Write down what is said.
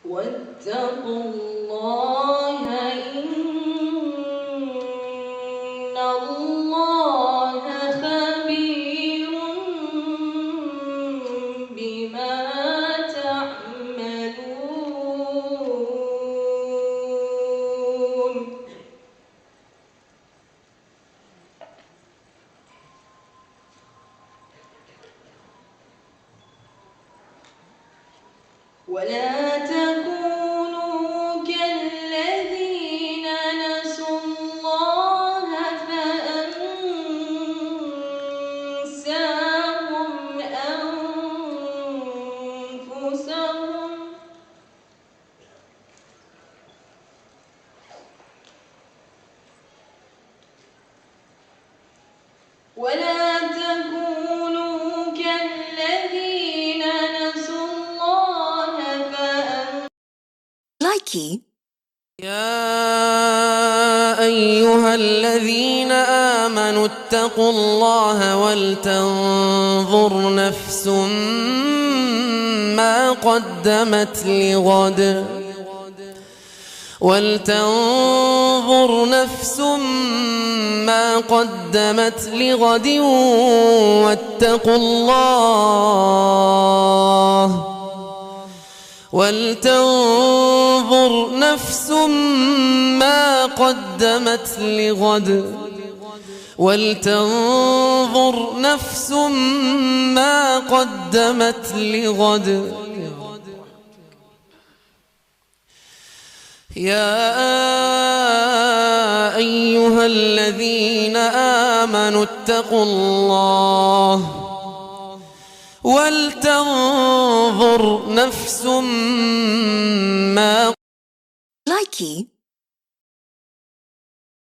واتقوا الله إن الله خبير بما تعملون. ولا تكونوا كالذين نسوا الله فأنساهم أنفسهم ولا تكونوا كالذين نسوا الله Likey. يا أيها الذين آمنوا اتقوا الله ولتنظر نفس ما قدمت لغد واتقوا الله ولتنظر نفس ما قدمت لغد يا أيها الذين آمنوا اتقوا الله ولتنظر نفس ما. Likey.